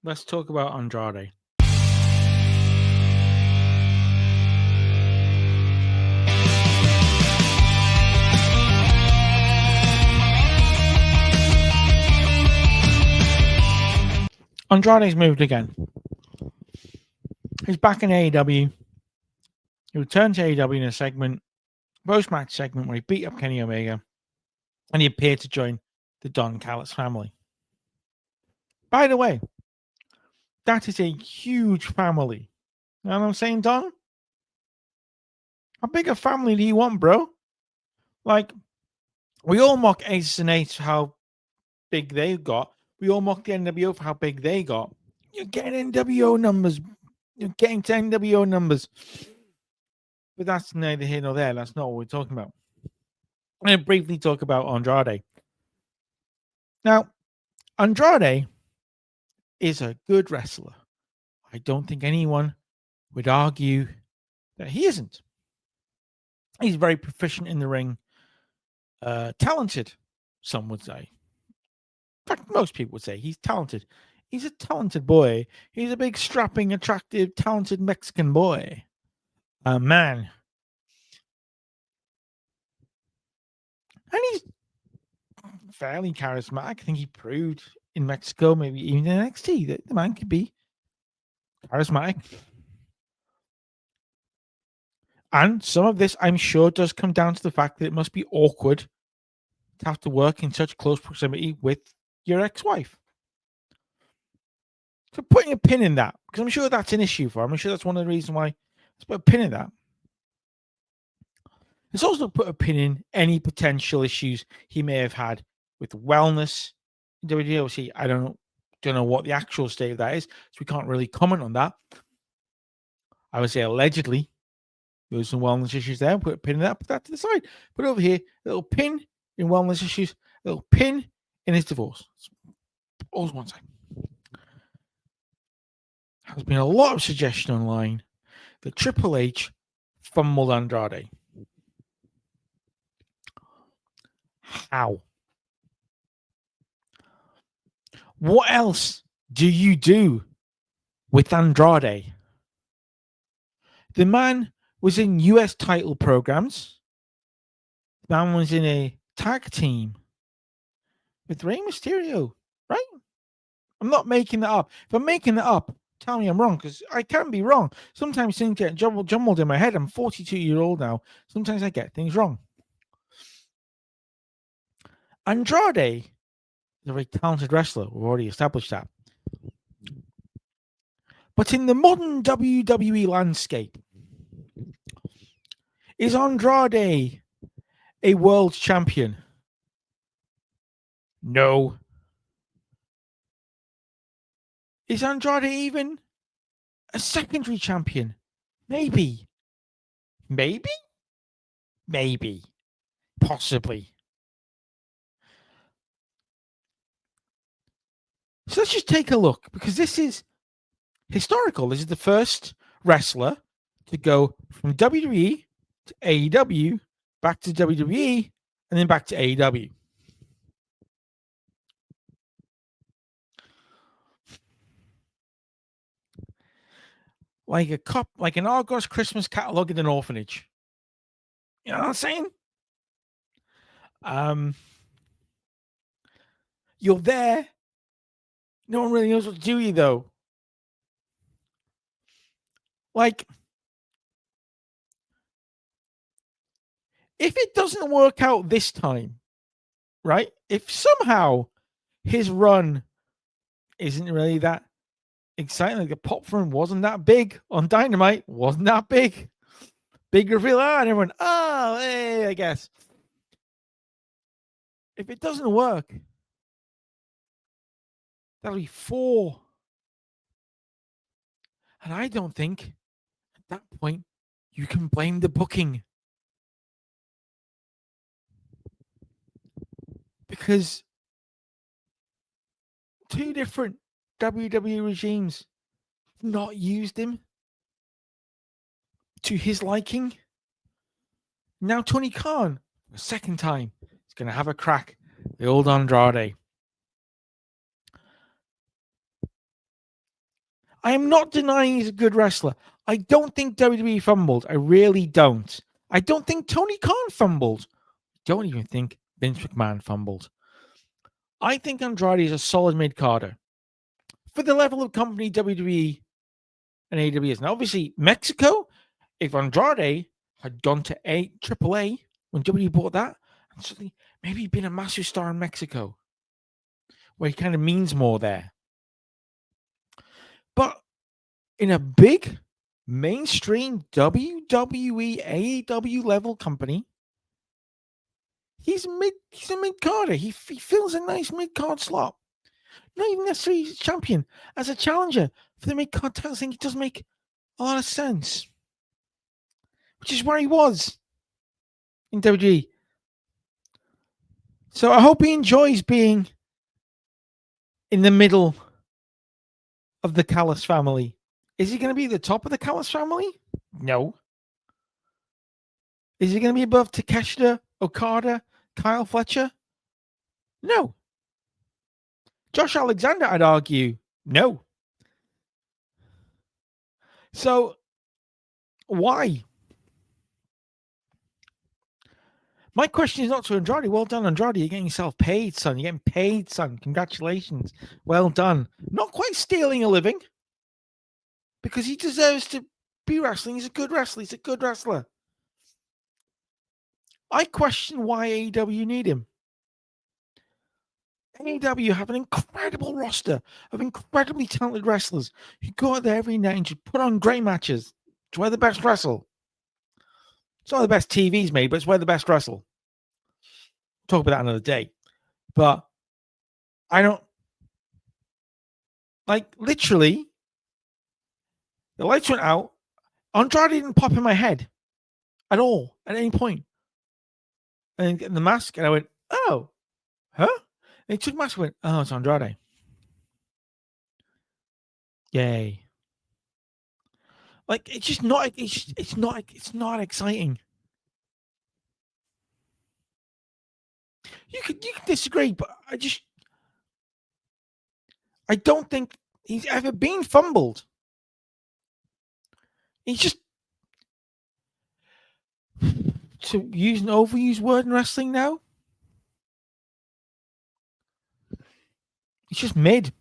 Let's talk about Andrade. Andrade's moved again. He's back in AEW. He returned to AEW in a segment, post-match segment, where he beat up Kenny Omega, and he appeared to join the Don Callis family. By the way, that is a huge family. You know what I'm saying, Don? How big a family do you want, bro? Like, we all mock Aces and Eights for how big they got. We all mock the NWO for how big they got. You're getting NWO numbers. You're getting to NWO numbers. But that's neither here nor there. That's not what we're talking about. I'm going to briefly talk about Andrade. Now, Andrade is a good wrestler. I don't think anyone would argue that he isn't. He's very proficient in the ring, talented, some would say. In fact, most people would say he's talented. He's a talented boy. He's a big, strapping, attractive, talented Mexican boy. A man. And he's fairly charismatic. I think he proved in Mexico, maybe even in NXT, that the man could be charismatic. And some of this, I'm sure, does come down to the fact that it must be awkward to have to work in such close proximity with your ex-wife. So putting a pin in that, because I'm sure that's an issue for him. I'm sure that's one of the reasons why. Let's put a pin in that. Let's also put a pin in any potential issues he may have had with wellness in WWE. Obviously, I don't know what the actual state of that is, so we can't really comment on that. I would say allegedly there was some wellness issues there. Put a pin in that. Put that to the side. Put over here a little pin in wellness issues. A little pin in his divorce. Always one side. There's been a lot of suggestion online that Triple H fumbled Andrade. How? What else do you do with Andrade? The man was in US title programs. The man was in a tag team with Rey Mysterio, right? I'm not making that up. If I'm making that up, tell me I'm wrong, because I can be wrong. Sometimes things get jumbled in my head. I'm 42-year-old now. Sometimes I get things wrong. Andrade is a very talented wrestler. We've already established that. But in the modern WWE landscape, is Andrade a world champion? No. Is Andrade even a secondary champion? Maybe. Maybe? Maybe. Possibly. So let's just take a look, because this is historical. This is the first wrestler to go from WWE to AEW, back to WWE, and then back to AEW. Like a cup, like an Argos Christmas catalog in an orphanage. You know what I'm saying? You're there. No one really knows what to do with you, though. Like, if it doesn't work out this time, right? If somehow his run isn't really that exciting, like the pop run wasn't that big on Dynamite, wasn't that big. Big reveal, and everyone, oh, hey, I guess. If it doesn't work, that'll be 4. And I don't think at that point you can blame the booking. Because 2 different WWE regimes have not used him to his liking. Now Tony Khan, a second time, is going to have a crack. The old Andrade. I am not denying he's a good wrestler. I don't think WWE fumbled. I really don't. I don't think Tony Khan fumbled. Don't even think Vince McMahon fumbled. I think Andrade is a solid mid-carder for the level of company WWE and AEW is. Now, obviously, Mexico, if Andrade had gone to AAA when WWE bought that, and suddenly maybe he'd been a massive star in Mexico, where he kind of means more there. But in a big mainstream WWE AEW level company, he's a mid carder. He fills a nice mid card slot. Not even necessarily as a champion, as a challenger for the mid card title. I think it does make a lot of sense, which is where he was in WWE. So I hope he enjoys being in the middle of the Callis family. Is he going to be at the top of the Callis family? No. Is he going to be above Takeshita, Okada, Kyle Fletcher? No. Josh Alexander, I'd argue, no. So, why? My question is not to Andrade. Well done, Andrade. You're getting yourself paid, son. You're getting paid, son. Congratulations. Well done. Not quite stealing a living, because he deserves to be wrestling. He's a good wrestler. He's a good wrestler. I question why AEW need him. AEW have an incredible roster of incredibly talented wrestlers who go out there every night and just put on great matches. It's where the best wrestle. It's not the best TV's made, but it's where the best wrestle. Talk about that another day. But I don't like literally the lights went out. Andrade didn't pop in my head at all at any point. And the mask, and I went, oh, huh? And he took the mask and went, oh, it's Andrade. Yay. Like it's just not it's not exciting. You can disagree, but I don't think he's ever been fumbled. He's just, to use an overused word in wrestling now, he's just mid.